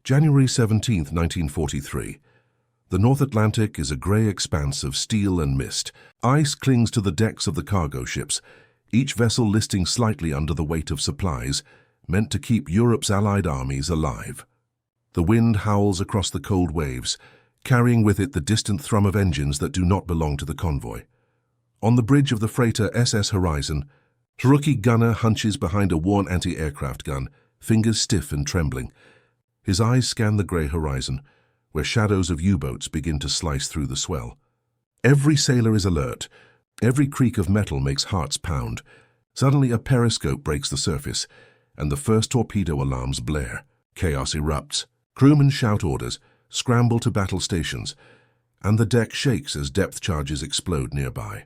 January 17, 1943. The North Atlantic is a grey expanse of steel and mist. Ice clings to the decks of the cargo ships, each vessel listing slightly under the weight of supplies, meant to keep Europe's Allied armies alive. The wind howls across the cold waves, carrying with it the distant thrum of engines that do not belong to the convoy. On the bridge of the freighter SS Horizon, a rookie gunner hunches behind a worn anti-aircraft gun, fingers stiff and trembling. His eyes scan the grey horizon, where shadows of U-boats begin to slice through the swell. Every sailor is alert. Every creak of metal makes hearts pound. Suddenly a periscope breaks the surface, and the first torpedo alarms blare. Chaos erupts. Crewmen shout orders, scramble to battle stations, and the deck shakes as depth charges explode nearby.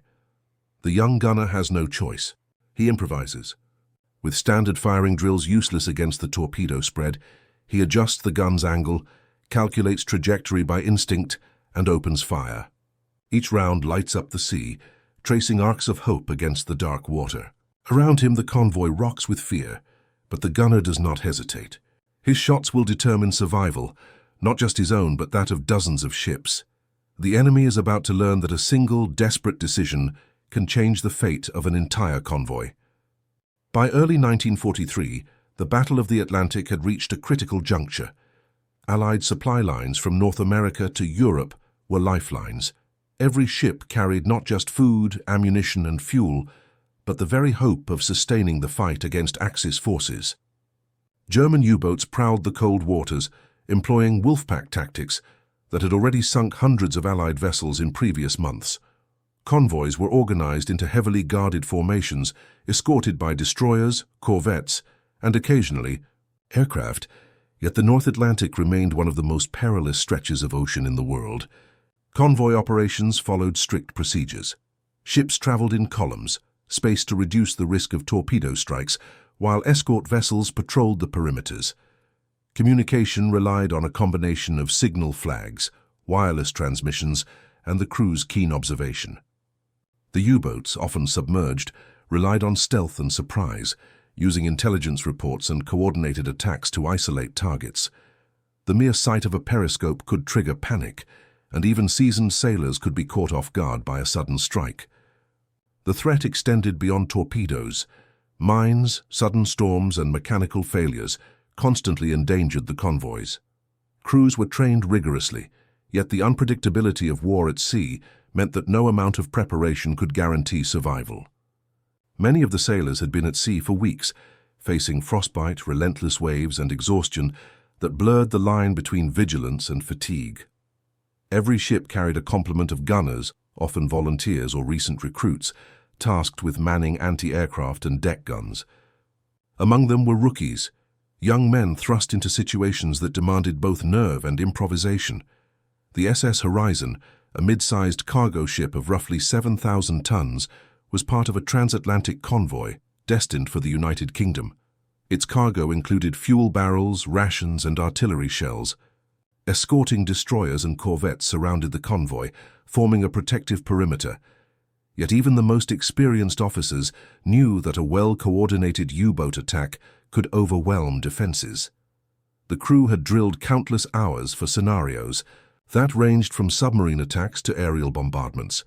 The young gunner has no choice. He improvises. With standard firing drills useless against the torpedo spread, he adjusts the gun's angle, calculates trajectory by instinct, and opens fire. Each round lights up the sea, tracing arcs of hope against the dark water. Around him the convoy rocks with fear, but the gunner does not hesitate. His shots will determine survival, not just his own but that of dozens of ships. The enemy is about to learn that a single, desperate decision can change the fate of an entire convoy. By early 1943, the Battle of the Atlantic had reached a critical juncture. Allied supply lines from North America to Europe were lifelines. Every ship carried not just food, ammunition, and fuel, but the very hope of sustaining the fight against Axis forces. German U-boats prowled the cold waters, employing wolfpack tactics that had already sunk hundreds of Allied vessels in previous months. Convoys were organized into heavily guarded formations, escorted by destroyers, corvettes, and occasionally aircraft, yet the North Atlantic remained one of the most perilous stretches of ocean in the world. Convoy operations followed strict procedures. Ships traveled in columns, spaced to reduce the risk of torpedo strikes, while escort vessels patrolled the perimeters. Communication relied on a combination of signal flags, wireless transmissions, and the crew's keen observation. The U-boats, often submerged, relied on stealth and surprise, using intelligence reports and coordinated attacks to isolate targets. The mere sight of a periscope could trigger panic, and even seasoned sailors could be caught off guard by a sudden strike. The threat extended beyond torpedoes. Mines, sudden storms, and mechanical failures constantly endangered the convoys. Crews were trained rigorously, yet the unpredictability of war at sea meant that no amount of preparation could guarantee survival. Many of the sailors had been at sea for weeks, facing frostbite, relentless waves, and exhaustion that blurred the line between vigilance and fatigue. Every ship carried a complement of gunners, often volunteers or recent recruits, tasked with manning anti-aircraft and deck guns. Among them were rookies, young men thrust into situations that demanded both nerve and improvisation. The SS Horizon, a mid-sized cargo ship of roughly 7,000 tons, was part of a transatlantic convoy destined for the United Kingdom. Its cargo included fuel barrels, rations, and artillery shells. Escorting destroyers and corvettes surrounded the convoy, forming a protective perimeter. Yet even the most experienced officers knew that a well-coordinated U-boat attack could overwhelm defenses. The crew had drilled countless hours for scenarios that ranged from submarine attacks to aerial bombardments,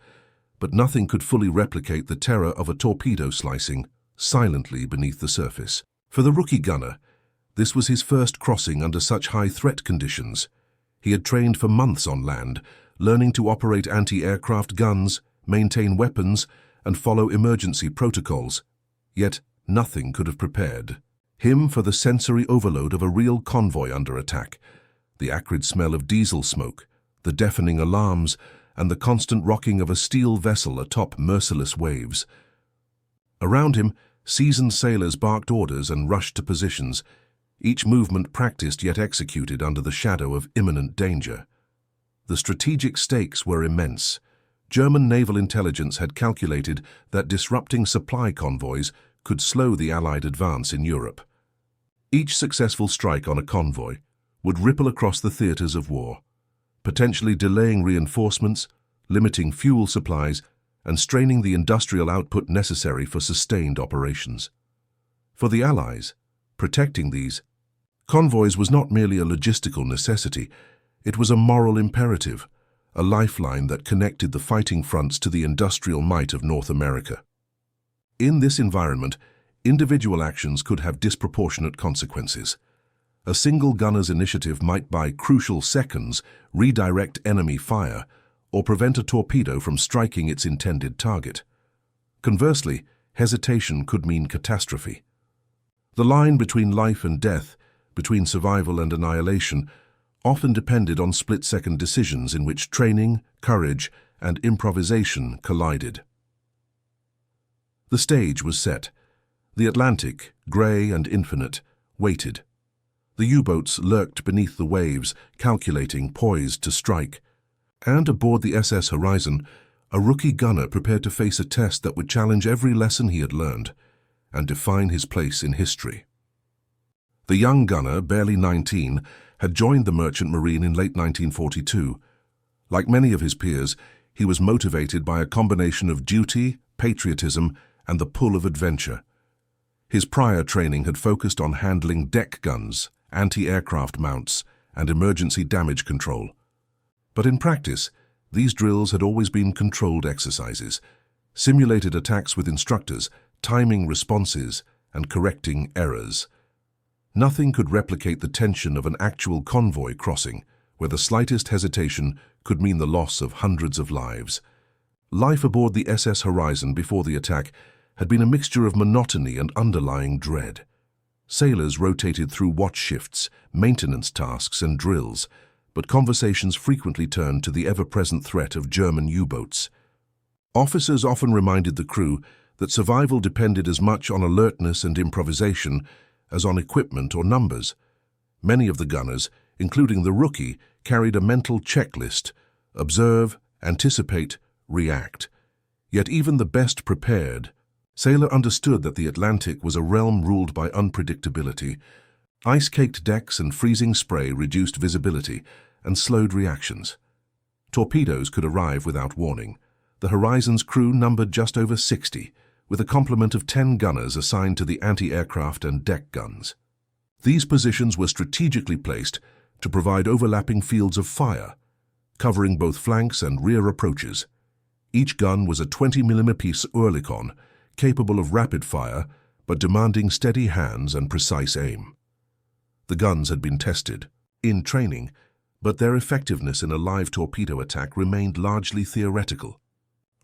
but nothing could fully replicate the terror of a torpedo slicing silently beneath the surface. For the rookie gunner, this was his first crossing under such high threat conditions. He had trained for months on land, learning to operate anti-aircraft guns, maintain weapons, and follow emergency protocols. Yet nothing could have prepared him for the sensory overload of a real convoy under attack. The acrid smell of diesel smoke, the deafening alarms, and the constant rocking of a steel vessel atop merciless waves. Around him, seasoned sailors barked orders and rushed to positions, each movement practiced yet executed under the shadow of imminent danger. The strategic stakes were immense. German naval intelligence had calculated that disrupting supply convoys could slow the Allied advance in Europe. Each successful strike on a convoy would ripple across the theaters of war, potentially delaying reinforcements, limiting fuel supplies, and straining the industrial output necessary for sustained operations. For the Allies, protecting these Convoys was not merely a logistical necessity, it was a moral imperative, a lifeline that connected the fighting fronts to the industrial might of North America. In this environment, individual actions could have disproportionate consequences. A single gunner's initiative might by crucial seconds redirect enemy fire or prevent a torpedo from striking its intended target. Conversely, hesitation could mean catastrophe. The line between life and death, between survival and annihilation, often depended on split-second decisions in which training, courage, and improvisation collided. The stage was set. The Atlantic, grey and infinite, waited. The U-boats lurked beneath the waves, calculating, poised to strike. And aboard the SS Horizon, a rookie gunner prepared to face a test that would challenge every lesson he had learned and define his place in history. The young gunner, barely 19, had joined the Merchant Marine in late 1942. Like many of his peers, he was motivated by a combination of duty, patriotism, and the pull of adventure. His prior training had focused on handling deck guns, anti-aircraft mounts, and emergency damage control. But in practice, these drills had always been controlled exercises, simulated attacks with instructors, timing responses, and correcting errors. Nothing could replicate the tension of an actual convoy crossing, where the slightest hesitation could mean the loss of hundreds of lives. Life aboard the SS Horizon before the attack had been a mixture of monotony and underlying dread. Sailors rotated through watch shifts, maintenance tasks, and drills, but conversations frequently turned to the ever-present threat of German U-boats. Officers often reminded the crew that survival depended as much on alertness and improvisation as on equipment or numbers. Many of the gunners, including the rookie, carried a mental checklist: observe, anticipate, react. Yet even the best prepared sailor understood that the Atlantic was a realm ruled by unpredictability. Ice-caked decks and freezing spray reduced visibility and slowed reactions. Torpedoes could arrive without warning. The Horizon's crew numbered just over 60, with a complement of 10 gunners assigned to the anti-aircraft and deck guns. These positions were strategically placed to provide overlapping fields of fire, covering both flanks and rear approaches. Each gun was a 20mm piece Oerlikon, capable of rapid fire, but demanding steady hands and precise aim. The guns had been tested in training, but their effectiveness in a live torpedo attack remained largely theoretical.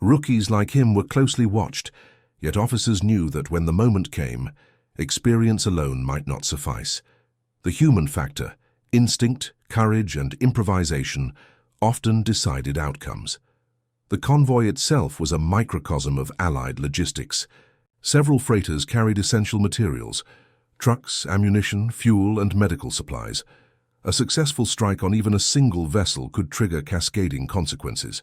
Rookies like him were closely watched, yet officers knew that when the moment came, experience alone might not suffice. The human factor, instinct, courage, and improvisation often decided outcomes. The convoy itself was a microcosm of Allied logistics. Several freighters carried essential materials: trucks, ammunition, fuel, and medical supplies. A successful strike on even a single vessel could trigger cascading consequences.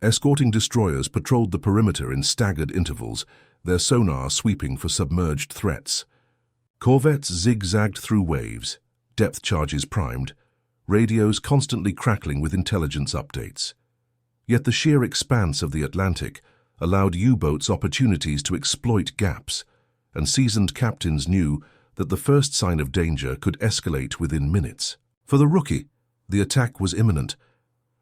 Escorting destroyers patrolled the perimeter in staggered intervals, their sonar sweeping for submerged threats. Corvettes zigzagged through waves, depth charges primed, radios constantly crackling with intelligence updates. Yet the sheer expanse of the Atlantic allowed U-boats opportunities to exploit gaps, and seasoned captains knew that the first sign of danger could escalate within minutes. For the rookie, the attack was imminent.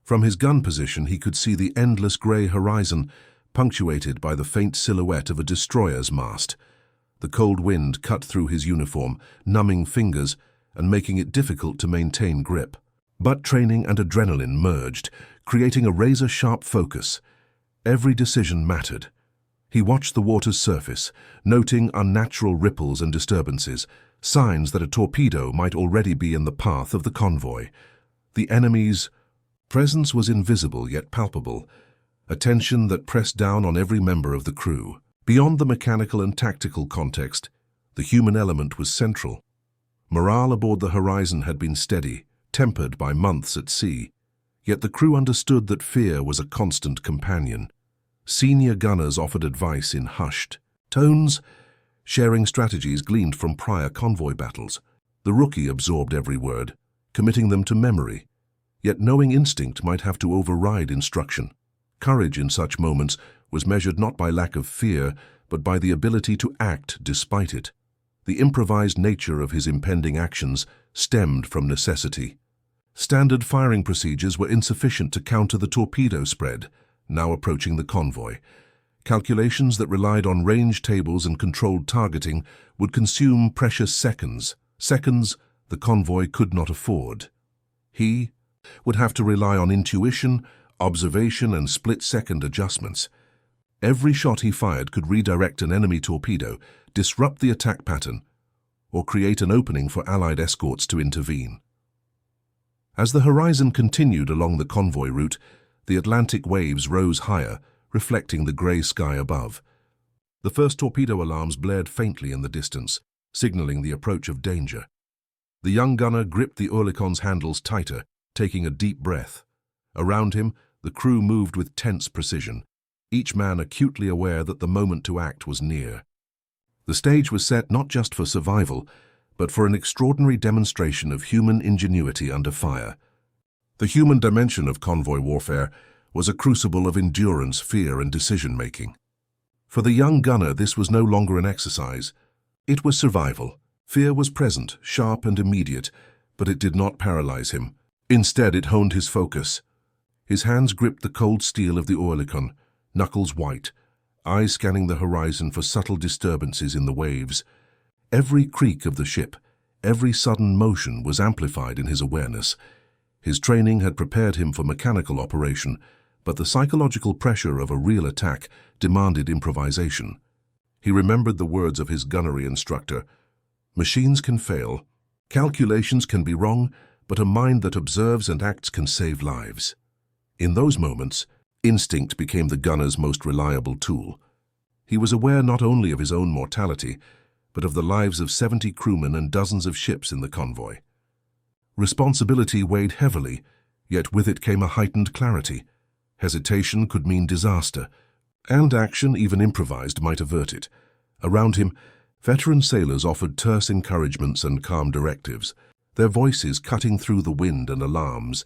From his gun position, he could see the endless grey horizon, punctuated by the faint silhouette of a destroyer's mast. The cold wind cut through his uniform, numbing fingers and making it difficult to maintain grip. But training and adrenaline merged, creating a razor-sharp focus. Every decision mattered. He watched the water's surface, noting unnatural ripples and disturbances, signs that a torpedo might already be in the path of the convoy. The enemy's presence was invisible yet palpable, a tension that pressed down on every member of the crew. Beyond the mechanical and tactical context, the human element was central. Morale aboard the Horizon had been steady, tempered by months at sea, yet the crew understood that fear was a constant companion. Senior gunners offered advice in hushed tones, sharing strategies gleaned from prior convoy battles. The rookie absorbed every word, committing them to memory, yet knowing instinct might have to override instruction. Courage in such moments was measured not by lack of fear, but by the ability to act despite it. The improvised nature of his impending actions stemmed from necessity. Standard firing procedures were insufficient to counter the torpedo spread, now approaching the convoy. Calculations that relied on range tables and controlled targeting would consume precious seconds, seconds the convoy could not afford. He would have to rely on intuition, observation, and split-second adjustments. Every shot he fired could redirect an enemy torpedo, disrupt the attack pattern, or create an opening for Allied escorts to intervene. As the Horizon continued along the convoy route, the Atlantic waves rose higher, reflecting the grey sky above. The first torpedo alarms blared faintly in the distance, signaling the approach of danger. The young gunner gripped the Oerlikon's handles tighter, taking a deep breath. Around him, the crew moved with tense precision, each man acutely aware that the moment to act was near. The stage was set not just for survival, but for an extraordinary demonstration of human ingenuity under fire. The human dimension of convoy warfare was a crucible of endurance, fear, and decision-making. For the young gunner, this was no longer an exercise. It was survival. Fear was present, sharp and immediate, but it did not paralyze him. Instead, it honed his focus. His hands gripped the cold steel of the Oerlikon, knuckles white, eyes scanning the horizon for subtle disturbances in the waves. Every creak of the ship, every sudden motion was amplified in his awareness. His training had prepared him for mechanical operation, but the psychological pressure of a real attack demanded improvisation. He remembered the words of his gunnery instructor: "Machines can fail, calculations can be wrong, but a mind that observes and acts can save lives." In those moments, instinct became the gunner's most reliable tool. He was aware not only of his own mortality, but of the lives of 70 crewmen and dozens of ships in the convoy. Responsibility weighed heavily, yet with it came a heightened clarity. Hesitation could mean disaster, and action, even improvised, might avert it. Around him, veteran sailors offered terse encouragements and calm directives, their voices cutting through the wind and alarms.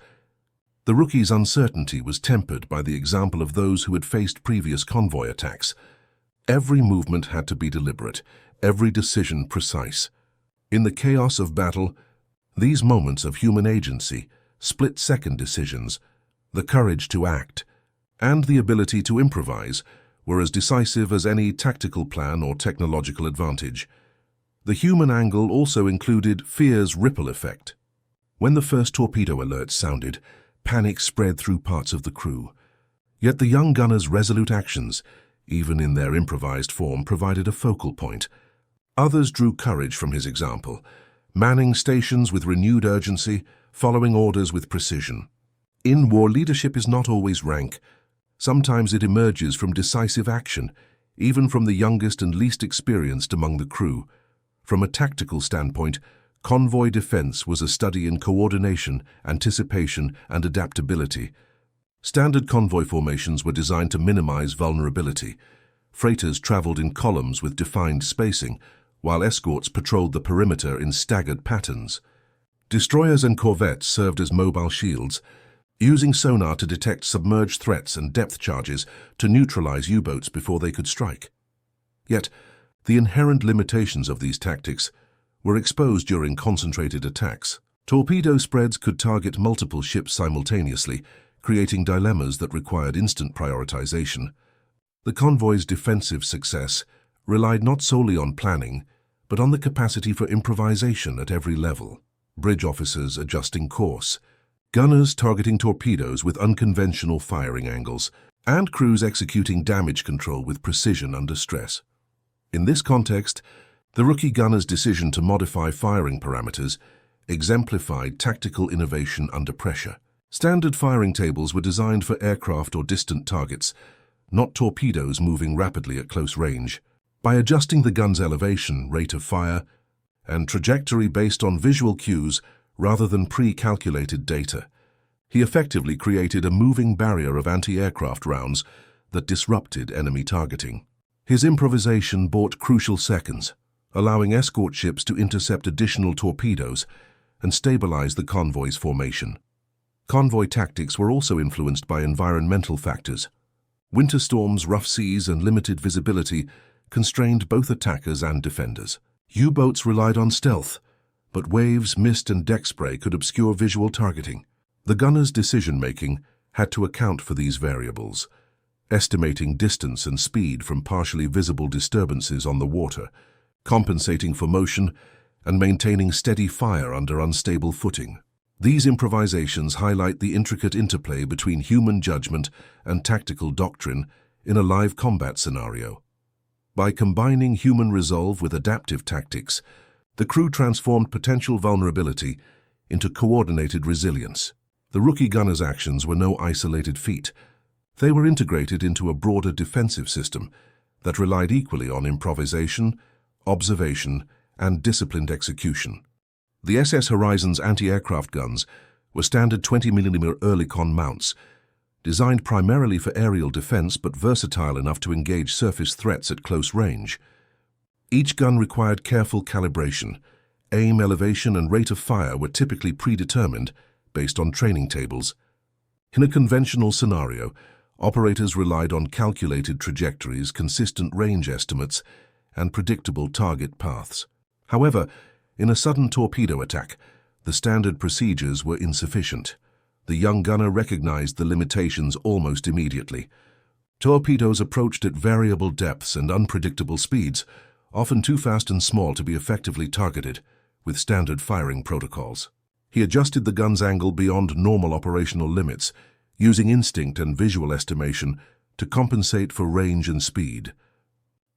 The rookie's uncertainty was tempered by the example of those who had faced previous convoy attacks. Every movement had to be deliberate, every decision precise. In the chaos of battle, these moments of human agency, split-second decisions, the courage to act, and the ability to improvise were as decisive as any tactical plan or technological advantage. The human angle also included fear's ripple effect. When the first torpedo alerts sounded, panic spread through parts of the crew. Yet the young gunner's resolute actions, even in their improvised form, provided a focal point. Others drew courage from his example, manning stations with renewed urgency, following orders with precision. In war, leadership is not always rank. Sometimes it emerges from decisive action, even from the youngest and least experienced among the crew. From a tactical standpoint, convoy defense was a study in coordination, anticipation, and adaptability. Standard convoy formations were designed to minimize vulnerability. Freighters traveled in columns with defined spacing, while escorts patrolled the perimeter in staggered patterns. Destroyers and corvettes served as mobile shields, using sonar to detect submerged threats and depth charges to neutralize U-boats before they could strike. Yet, the inherent limitations of these tactics were exposed during concentrated attacks. Torpedo spreads could target multiple ships simultaneously, creating dilemmas that required instant prioritization. The convoy's defensive success relied not solely on planning, but on the capacity for improvisation at every level. Bridge officers adjusting course, gunners targeting torpedoes with unconventional firing angles, and crews executing damage control with precision under stress. In this context, the rookie gunner's decision to modify firing parameters exemplified tactical innovation under pressure. Standard firing tables were designed for aircraft or distant targets, not torpedoes moving rapidly at close range. By adjusting the gun's elevation, rate of fire, and trajectory based on visual cues rather than pre-calculated data, he effectively created a moving barrier of anti-aircraft rounds that disrupted enemy targeting. His improvisation bought crucial seconds, allowing escort ships to intercept additional torpedoes and stabilize the convoy's formation. Convoy tactics were also influenced by environmental factors. Winter storms, rough seas, and limited visibility constrained both attackers and defenders. U-boats relied on stealth, but waves, mist, and deck spray could obscure visual targeting. The gunner's decision-making had to account for these variables, estimating distance and speed from partially visible disturbances on the water, compensating for motion, and maintaining steady fire under unstable footing. These improvisations highlight the intricate interplay between human judgment and tactical doctrine in a live combat scenario. By combining human resolve with adaptive tactics, the crew transformed potential vulnerability into coordinated resilience. The rookie gunner's actions were no isolated feat. They were integrated into a broader defensive system that relied equally on improvisation, observation, and disciplined execution. The SS Horizon's anti-aircraft guns were standard 20mm Oerlikon mounts, designed primarily for aerial defense but versatile enough to engage surface threats at close range. Each gun required careful calibration. Aim, elevation, and rate of fire were typically predetermined based on training tables. In a conventional scenario, operators relied on calculated trajectories, consistent range estimates, and predictable target paths. However, in a sudden torpedo attack, the standard procedures were insufficient. The young gunner recognized the limitations almost immediately. Torpedoes approached at variable depths and unpredictable speeds, often too fast and small to be effectively targeted with standard firing protocols. He adjusted the gun's angle beyond normal operational limits, using instinct and visual estimation to compensate for range and speed.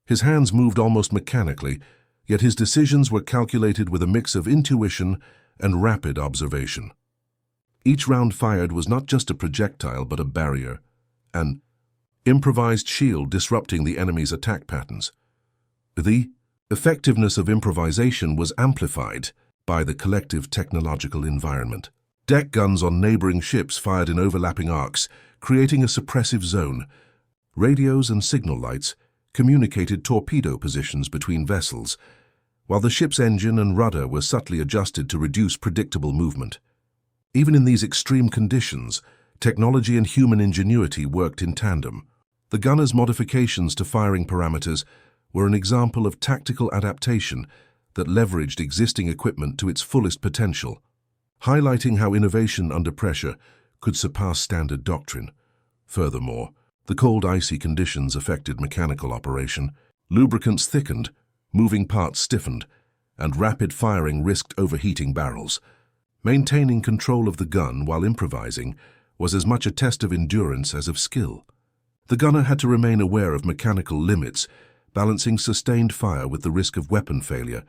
His hands moved almost mechanically, yet his decisions were calculated with a mix of intuition and rapid observation. Each round fired was not just a projectile but a barrier, an improvised shield disrupting the enemy's attack patterns. The effectiveness of improvisation was amplified by the collective technological environment. Deck guns on neighboring ships fired in overlapping arcs, creating a suppressive zone. Radios and signal lights communicated torpedo positions between vessels, while the ship's engine and rudder were subtly adjusted to reduce predictable movement. Even in these extreme conditions, technology and human ingenuity worked in tandem. The gunner's modifications to firing parameters were an example of tactical adaptation that leveraged existing equipment to its fullest potential, highlighting how innovation under pressure could surpass standard doctrine. Furthermore, the cold, icy conditions affected mechanical operation. Lubricants thickened, moving parts stiffened, and rapid firing risked overheating barrels. Maintaining control of the gun while improvising was as much a test of endurance as of skill. The gunner had to remain aware of mechanical limits, balancing sustained fire with the risk of weapon failure,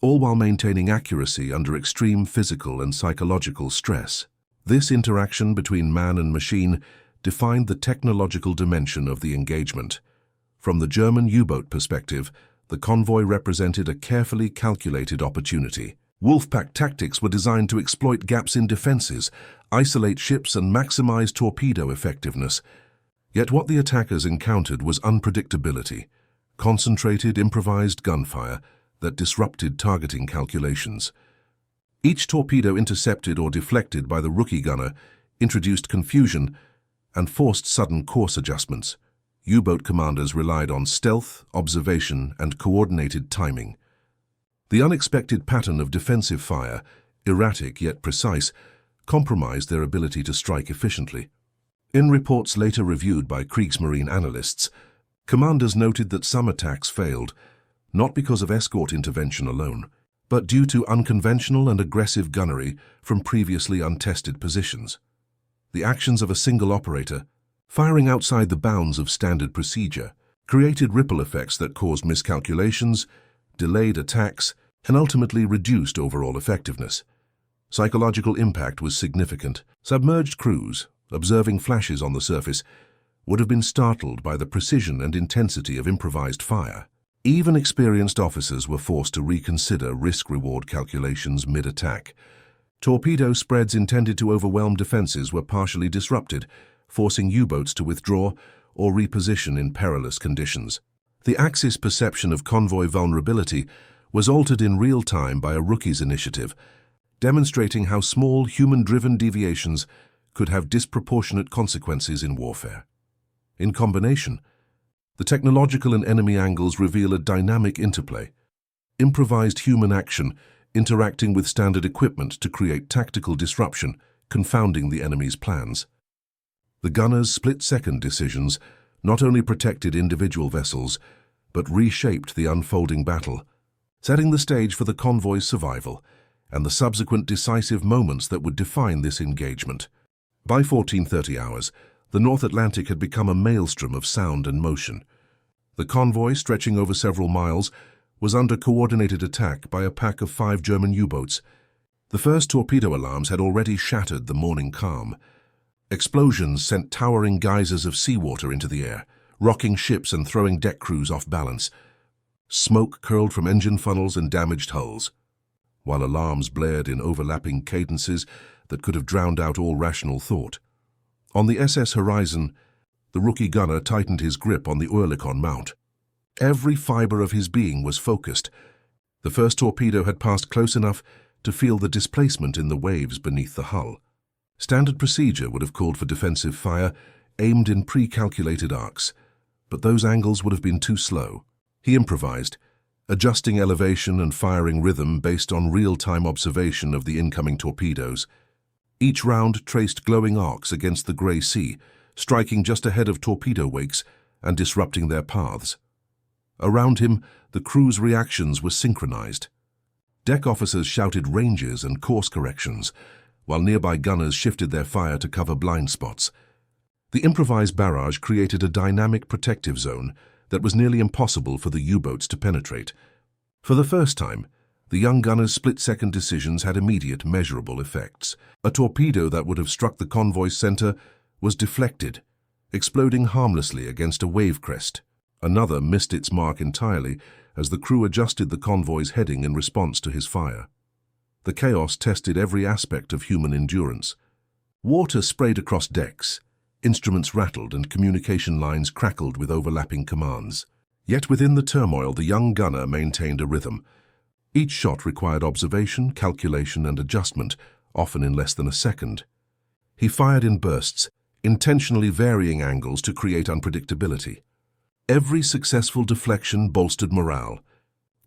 all while maintaining accuracy under extreme physical and psychological stress. This interaction between man and machine defined the technological dimension of the engagement. From the German U-boat perspective, the Convoy represented a carefully calculated opportunity. Wolfpack tactics were designed to exploit gaps in defenses, isolate ships, and maximize torpedo effectiveness. Yet what the attackers encountered was unpredictability, concentrated, improvised gunfire that disrupted targeting calculations. Each torpedo intercepted or deflected by the rookie gunner introduced confusion and forced sudden course adjustments. U-boat commanders relied on stealth, observation, and coordinated timing. The unexpected pattern of defensive fire, erratic yet precise, compromised their ability to strike efficiently. In reports later reviewed by Kriegsmarine analysts, commanders noted that some attacks failed, not because of escort intervention alone, but due to unconventional and aggressive gunnery from previously untested positions. The actions of a single operator, firing outside the bounds of standard procedure, created ripple effects that caused miscalculations, delayed attacks, and ultimately reduced overall effectiveness. Psychological impact was significant. Submerged crews, observing flashes on the surface, would have been startled by the precision and intensity of improvised fire. Even experienced officers were forced to reconsider risk-reward calculations mid-attack. Torpedo spreads intended to overwhelm defenses were partially disrupted, forcing U-boats to withdraw or reposition in perilous conditions. The Axis perception of convoy vulnerability was altered in real time by a rookie's initiative, demonstrating how small human-driven deviations could have disproportionate consequences in warfare. In combination, the technological and enemy angles reveal a dynamic interplay. improvised human action interacting with standard equipment to create tactical disruption, confounding the enemy's plans. The gunners' split-second decisions not only protected individual vessels, but reshaped the unfolding battle, setting the stage for the convoy's survival and the subsequent decisive moments that would define this engagement. By 14:30 hours, the North Atlantic had become a maelstrom of sound and motion. The convoy, stretching over several miles, was under coordinated attack by a pack of 5 German U-boats. The first torpedo alarms had already shattered the morning calm. Explosions sent towering geysers of seawater into the air, rocking ships and throwing deck crews off balance. Smoke curled from engine funnels and damaged hulls, while alarms blared in overlapping cadences that could have drowned out all rational thought. On the SS Horizon, the rookie gunner tightened his grip on the Oerlikon mount. Every fiber of his being was focused. The first torpedo had passed close enough to feel the displacement in the waves beneath the hull. Standard procedure would have called for defensive fire, aimed in pre-calculated arcs, but those angles would have been too slow. He improvised, adjusting elevation and firing rhythm based on real-time observation of the incoming torpedoes. Each round traced glowing arcs against the grey sea, striking just ahead of torpedo wakes and disrupting their paths. Around him, the crew's reactions were synchronized. Deck officers shouted ranges and course corrections, while nearby gunners shifted their fire to cover blind spots. The improvised barrage created a dynamic protective zone that was nearly impossible for the U-boats to penetrate. For the first time, the young gunner's split-second decisions had immediate, measurable effects. A torpedo that would have struck the convoy's center was deflected, exploding harmlessly against a wave crest. Another missed its mark entirely as the crew adjusted the convoy's heading in response to his fire. The chaos tested every aspect of human endurance. Water sprayed across decks, instruments rattled and communication lines crackled with overlapping commands. Yet within the turmoil, the young gunner maintained a rhythm. Each shot required observation, calculation and adjustment, often in less than a second. He fired in bursts, intentionally varying angles to create unpredictability. Every successful deflection bolstered morale.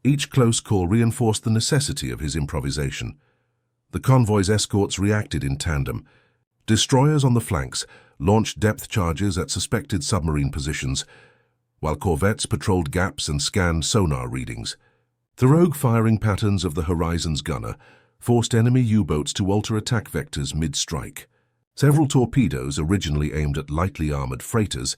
Each close call reinforced the necessity of his improvisation. The convoy's escorts reacted in tandem. Destroyers on the flanks launched depth charges at suspected submarine positions, while corvettes patrolled gaps and scanned sonar readings. The rogue firing patterns of the Horizon's gunner forced enemy U-boats to alter attack vectors mid-strike. Several torpedoes, originally aimed at lightly armored freighters,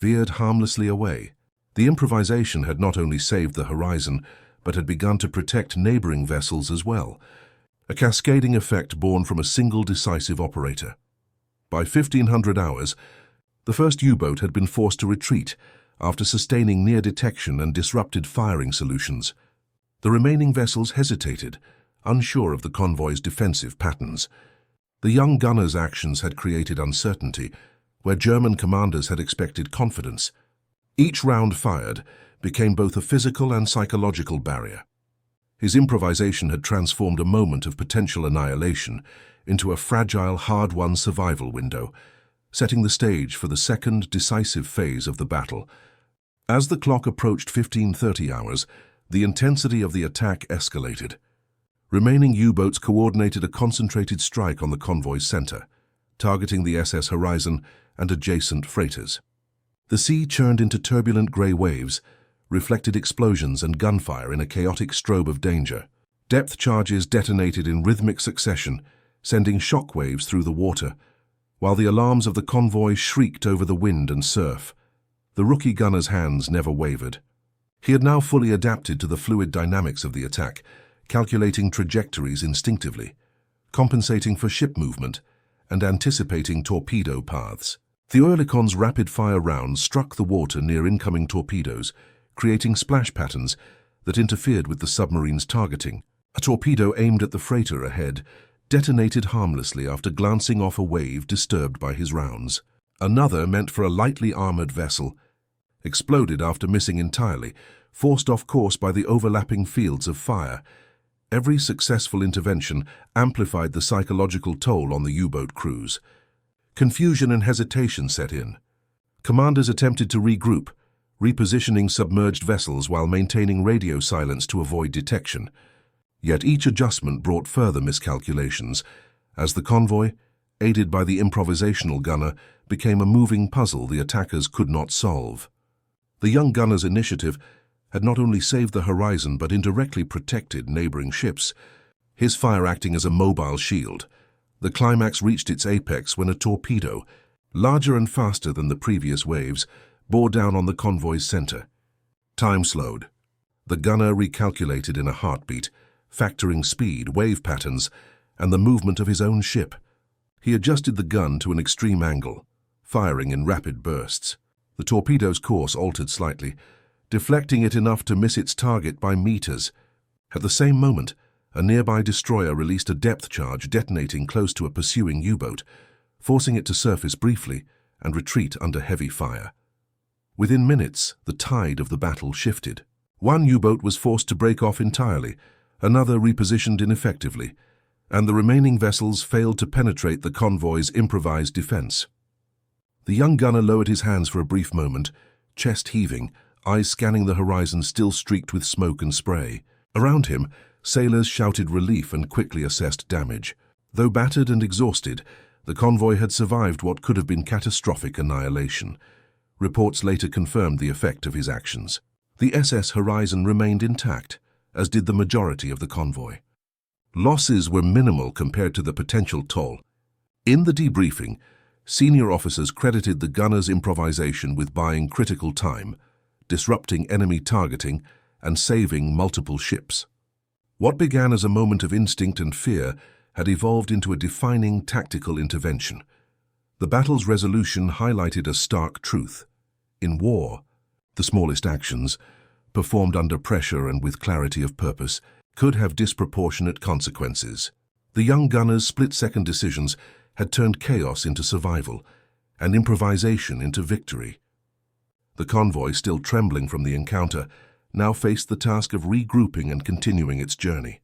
veered harmlessly away. The improvisation had not only saved the Horizon, but had begun to protect neighboring vessels as well, a cascading effect born from a single decisive operator. By 1500 hours, the first U-boat had been forced to retreat after sustaining near detection and disrupted firing solutions. The remaining vessels hesitated, unsure of the convoy's defensive patterns. The young gunner's actions had created uncertainty, where German commanders had expected confidence. Each round fired became both a physical and psychological barrier. His improvisation had transformed a moment of potential annihilation into a fragile, hard-won survival window, setting the stage for the second decisive phase of the battle. As the clock approached 15:30 hours, the intensity of the attack escalated. Remaining U-boats coordinated a concentrated strike on the convoy's center, targeting the SS Horizon and adjacent freighters. The sea churned into turbulent grey waves, reflected explosions and gunfire in a chaotic strobe of danger. Depth charges detonated in rhythmic succession, sending shock waves through the water, while the alarms of the convoy shrieked over the wind and surf. The rookie gunner's hands never wavered. He had now fully adapted to the fluid dynamics of the attack, calculating trajectories instinctively, compensating for ship movement, and anticipating torpedo paths. The Oerlikon's rapid-fire rounds struck the water near incoming torpedoes, creating splash patterns that interfered with the submarine's targeting. A torpedo aimed at the freighter ahead detonated harmlessly after glancing off a wave disturbed by his rounds. Another, meant for a lightly armored vessel, exploded after missing entirely, forced off course by the overlapping fields of fire. Every successful intervention amplified the psychological toll on the U-boat crews. Confusion and hesitation set in. Commanders attempted to regroup, repositioning submerged vessels while maintaining radio silence to avoid detection. Yet each adjustment brought further miscalculations, as the convoy, aided by the improvisational gunner, became a moving puzzle the attackers could not solve. The young gunner's initiative had not only saved the Horizon but indirectly protected neighboring ships, his fire acting as a mobile shield. The climax reached its apex when a torpedo, larger and faster than the previous waves, bore down on the convoy's center. Time slowed. The gunner recalculated in a heartbeat, factoring speed, wave patterns, and the movement of his own ship. He adjusted the gun to an extreme angle, firing in rapid bursts. The torpedo's course altered slightly, deflecting it enough to miss its target by meters. At the same moment, a nearby destroyer released a depth charge, detonating close to a pursuing U-boat, forcing it to surface briefly and retreat under heavy fire. Within minutes, the tide of the battle shifted. One U-boat was forced to break off entirely, another repositioned ineffectively, and the remaining vessels failed to penetrate the convoy's improvised defense. The young gunner lowered his hands for a brief moment, chest heaving, eyes scanning the horizon still streaked with smoke and spray. Around him, sailors shouted relief and quickly assessed damage. Though battered and exhausted, the convoy had survived what could have been catastrophic annihilation. Reports later confirmed the effect of his actions. The SS Horizon remained intact, as did the majority of the convoy. Losses were minimal compared to the potential toll. In the debriefing, senior officers credited the gunner's improvisation with buying critical time, disrupting enemy targeting, and saving multiple ships. What began as a moment of instinct and fear had evolved into a defining tactical intervention. The battle's resolution highlighted a stark truth. In war, the smallest actions, performed under pressure and with clarity of purpose, could have disproportionate consequences. The young gunner's split-second decisions had turned chaos into survival and improvisation into victory. The convoy, still trembling from the encounter, now faced the task of regrouping and continuing its journey.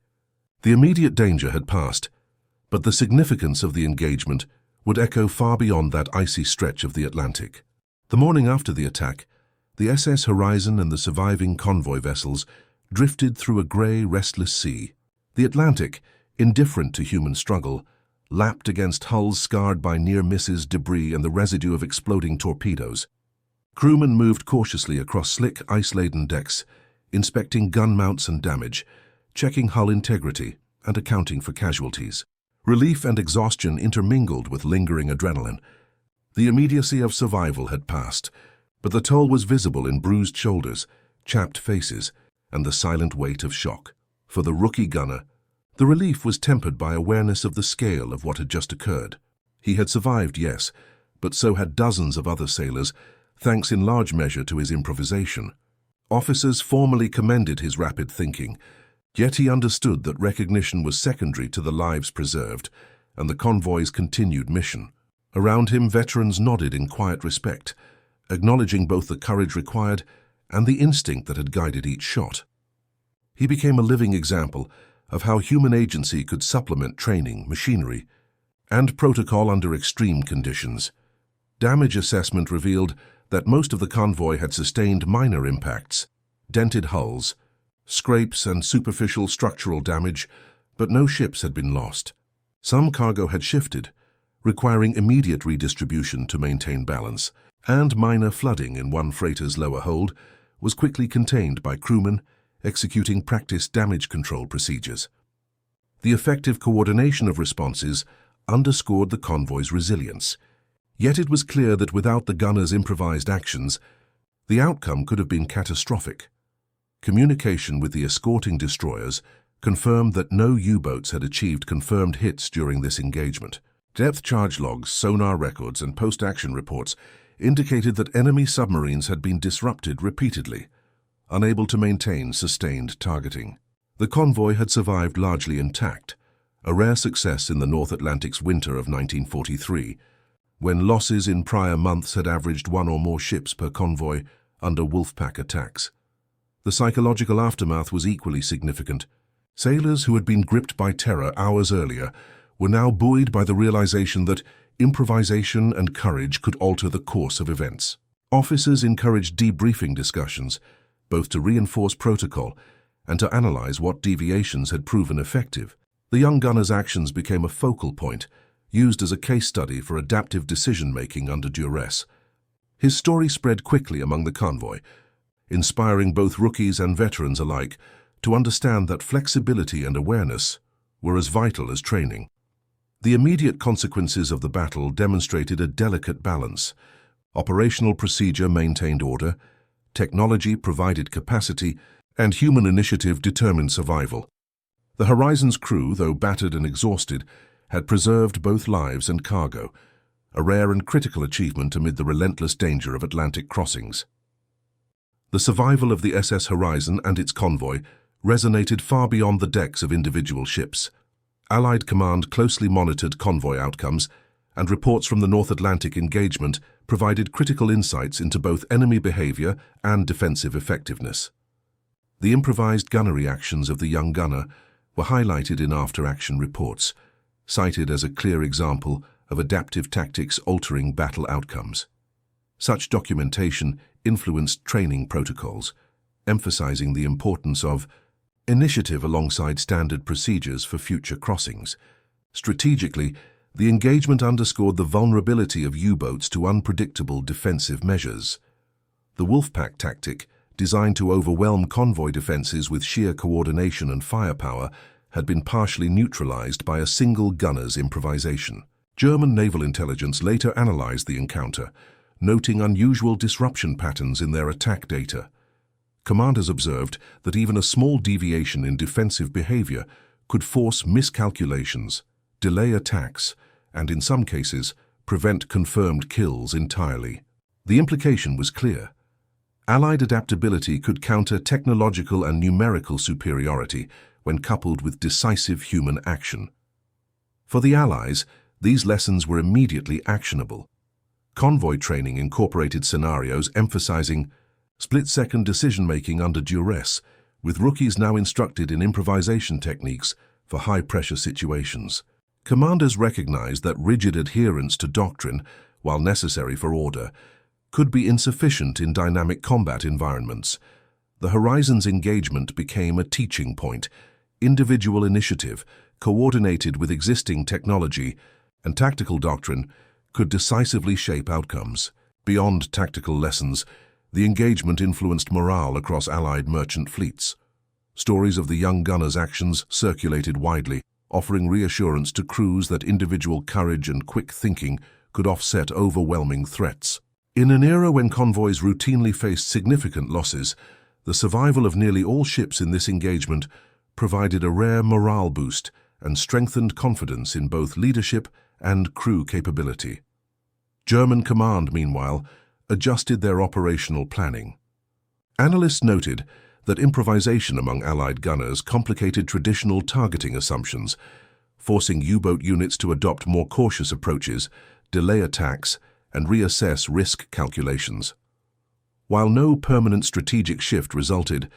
The immediate danger had passed, but the significance of the engagement would echo far beyond that icy stretch of the Atlantic. The morning after the attack, the SS Horizon and the surviving convoy vessels drifted through a grey, restless sea. The Atlantic, indifferent to human struggle, lapped against hulls scarred by near misses, debris, and the residue of exploding torpedoes. Crewmen moved cautiously across slick, ice-laden decks, inspecting gun mounts and damage, checking hull integrity, and accounting for casualties. Relief and exhaustion intermingled with lingering adrenaline. The immediacy of survival had passed, but the toll was visible in bruised shoulders, chapped faces, and the silent weight of shock. For the rookie gunner, the relief was tempered by awareness of the scale of what had just occurred. He had survived, yes, but so had dozens of other sailors, thanks in large measure to his improvisation. Officers formally commended his rapid thinking, yet he understood that recognition was secondary to the lives preserved and the convoy's continued mission. Around him, veterans nodded in quiet respect, acknowledging both the courage required and the instinct that had guided each shot. He became a living example of how human agency could supplement training, machinery, and protocol under extreme conditions. Damage assessment revealed that most of the convoy had sustained minor impacts, dented hulls, scrapes, and superficial structural damage, but no ships had been lost. Some cargo had shifted, requiring immediate redistribution to maintain balance, and minor flooding in one freighter's lower hold was quickly contained by crewmen executing practiced damage control procedures. The effective coordination of responses underscored the convoy's resilience. Yet it was clear that without the gunner's improvised actions, the outcome could have been catastrophic. Communication with the escorting destroyers confirmed that no U-boats had achieved confirmed hits during this engagement. Depth charge logs, sonar records, and post-action reports indicated that enemy submarines had been disrupted repeatedly, unable to maintain sustained targeting. The convoy had survived largely intact, a rare success in the North Atlantic's winter of 1943, when losses in prior months had averaged one or more ships per convoy under Wolfpack attacks. The psychological aftermath was equally significant. Sailors who had been gripped by terror hours earlier were now buoyed by the realization that improvisation and courage could alter the course of events. Officers encouraged debriefing discussions, both to reinforce protocol and to analyze what deviations had proven effective. The young gunner's actions became a focal point, used as a case study for adaptive decision-making under duress. His story spread quickly among the convoy, inspiring both rookies and veterans alike to understand that flexibility and awareness were as vital as training. The immediate consequences of the battle demonstrated a delicate balance. Operational procedure maintained order, technology provided capacity, and human initiative determined survival. The Horizon's crew, though battered and exhausted, had preserved both lives and cargo, a rare and critical achievement amid the relentless danger of Atlantic crossings. The survival of the SS Horizon and its convoy resonated far beyond the decks of individual ships. Allied command closely monitored convoy outcomes, and reports from the North Atlantic engagement provided critical insights into both enemy behavior and defensive effectiveness. The improvised gunnery actions of the young gunner were highlighted in after-action reports, cited as a clear example of adaptive tactics altering battle outcomes. Such documentation influenced training protocols, emphasizing the importance of initiative alongside standard procedures for future crossings. Strategically, the engagement underscored the vulnerability of U-boats to unpredictable defensive measures. The Wolfpack tactic, designed to overwhelm convoy defenses with sheer coordination and firepower, had been partially neutralized by a single gunner's improvisation. German naval intelligence later analyzed the encounter, noting unusual disruption patterns in their attack data. Commanders observed that even a small deviation in defensive behavior could force miscalculations, delay attacks, and in some cases, prevent confirmed kills entirely. The implication was clear. Allied adaptability could counter technological and numerical superiority when coupled with decisive human action. For the Allies, these lessons were immediately actionable. Convoy training incorporated scenarios emphasizing split-second decision-making under duress, with rookies now instructed in improvisation techniques for high-pressure situations. Commanders recognized that rigid adherence to doctrine, while necessary for order, could be insufficient in dynamic combat environments. The Horizon's engagement became a teaching point. Individual initiative, coordinated with existing technology and tactical doctrine, could decisively shape outcomes. Beyond tactical lessons, the engagement influenced morale across Allied merchant fleets. Stories of the young gunner's actions circulated widely, offering reassurance to crews that individual courage and quick thinking could offset overwhelming threats. In an era when convoys routinely faced significant losses, the survival of nearly all ships in this engagement provided a rare morale boost and strengthened confidence in both leadership and crew capability. German command, meanwhile, adjusted their operational planning. Analysts noted that improvisation among Allied gunners complicated traditional targeting assumptions, forcing U-boat units to adopt more cautious approaches, delay attacks, and reassess risk calculations. While no permanent strategic shift resulted,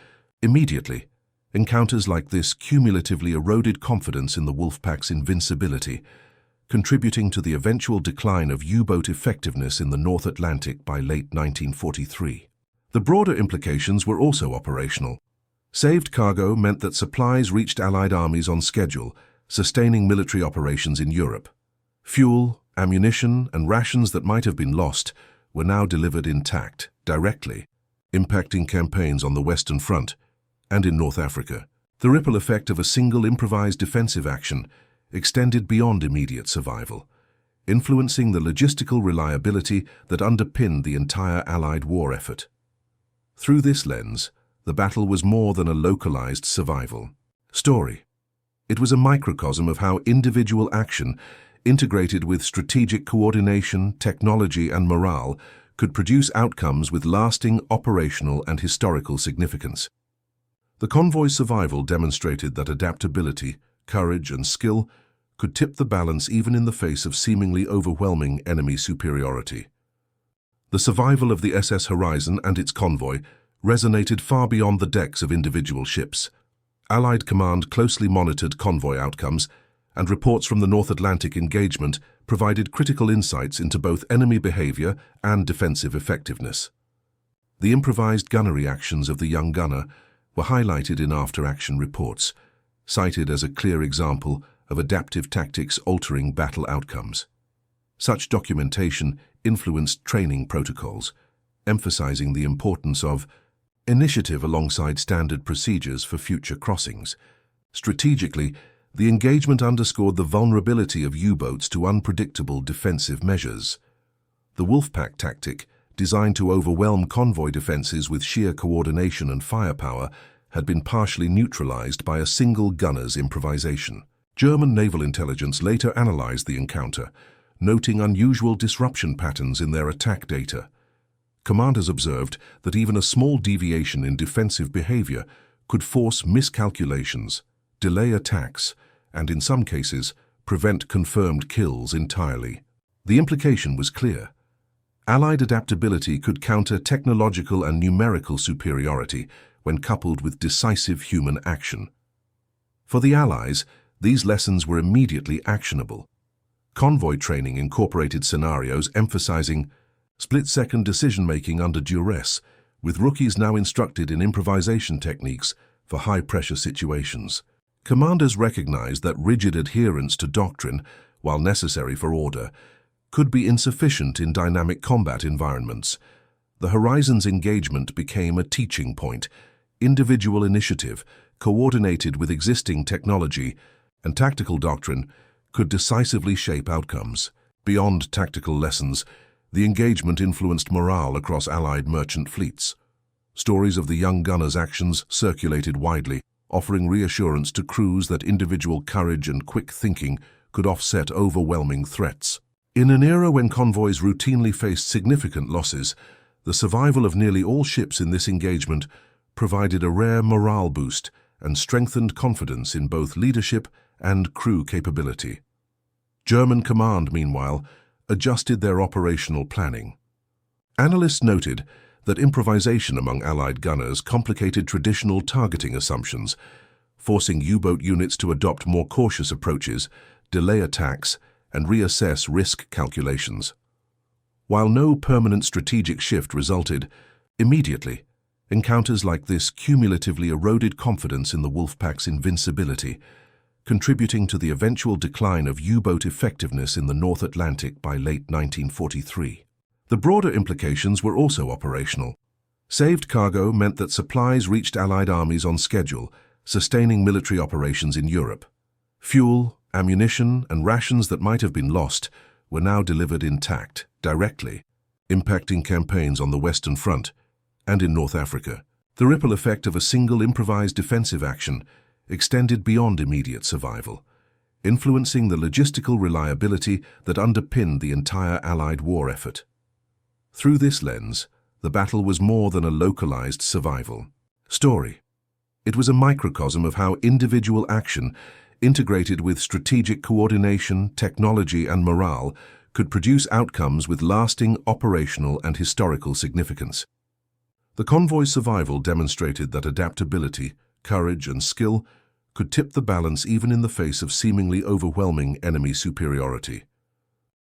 immediately, encounters like this cumulatively eroded confidence in the Wolfpack's invincibility, contributing to the eventual decline of U-boat effectiveness in the North Atlantic by late 1943. The broader implications were also operational. Saved cargo meant that supplies reached Allied armies on schedule, sustaining military operations in Europe. Fuel, ammunition, and rations that might have been lost were now delivered intact, directly, impacting campaigns on the Western Front and in North Africa. The ripple effect of a single improvised defensive action extended beyond immediate survival, influencing the logistical reliability that underpinned the entire Allied war effort. Through this lens, the battle was more than a localized survival story. It was a microcosm of how individual action, integrated with strategic coordination, technology, and morale, could produce outcomes with lasting operational and historical significance. The convoy's survival demonstrated that adaptability, courage, and skill could tip the balance even in the face of seemingly overwhelming enemy superiority. The survival of the SS Horizon and its convoy resonated far beyond the decks of individual ships. Allied command closely monitored convoy outcomes, and reports from the North Atlantic engagement provided critical insights into both enemy behavior and defensive effectiveness. The improvised gunnery actions of the young gunner were highlighted in after-action reports, cited as a clear example of adaptive tactics altering battle outcomes. Such documentation influenced training protocols, emphasizing the importance of initiative alongside standard procedures for future crossings. Strategically, the engagement underscored the vulnerability of U-boats to unpredictable defensive measures. The Wolfpack tactic, designed to overwhelm convoy defenses with sheer coordination and firepower, had been partially neutralized by a single gunner's improvisation. German naval intelligence later analyzed the encounter, noting unusual disruption patterns in their attack data. Commanders observed that even a small deviation in defensive behavior could force miscalculations, delay attacks, and in some cases, prevent confirmed kills entirely. The implication was clear. Allied adaptability could counter technological and numerical superiority when coupled with decisive human action. For the Allies, these lessons were immediately actionable. Convoy training incorporated scenarios emphasizing split-second decision-making under duress, with rookies now instructed in improvisation techniques for high-pressure situations. Commanders recognized that rigid adherence to doctrine, while necessary for order, could be insufficient in dynamic combat environments. The Horizon's engagement became a teaching point. Individual initiative, coordinated with existing technology and tactical doctrine, could decisively shape outcomes. Beyond tactical lessons, the engagement influenced morale across Allied merchant fleets. Stories of the young gunner's actions circulated widely, offering reassurance to crews that individual courage and quick thinking could offset overwhelming threats. In an era when convoys routinely faced significant losses, the survival of nearly all ships in this engagement provided a rare morale boost and strengthened confidence in both leadership and crew capability. German command, meanwhile, adjusted their operational planning. Analysts noted that improvisation among Allied gunners complicated traditional targeting assumptions, forcing U-boat units to adopt more cautious approaches, delay attacks, and reassess risk calculations. While no permanent strategic shift resulted immediately, encounters like this cumulatively eroded confidence in the Wolfpack's invincibility, contributing to the eventual decline of U-boat effectiveness in the North Atlantic by late 1943. The broader implications were also operational. Saved cargo meant that supplies reached Allied armies on schedule, sustaining military operations in Europe. Fuel, ammunition, and rations that might have been lost were now delivered intact, directly, impacting campaigns on the Western Front and in North Africa. The ripple effect of a single improvised defensive action extended beyond immediate survival, influencing the logistical reliability that underpinned the entire Allied war effort. Through this lens, the battle was more than a localized survival story. It was a microcosm of how individual action, integrated with strategic coordination, technology, and morale, could produce outcomes with lasting operational and historical significance. The convoy's survival demonstrated that adaptability, courage, and skill could tip the balance even in the face of seemingly overwhelming enemy superiority.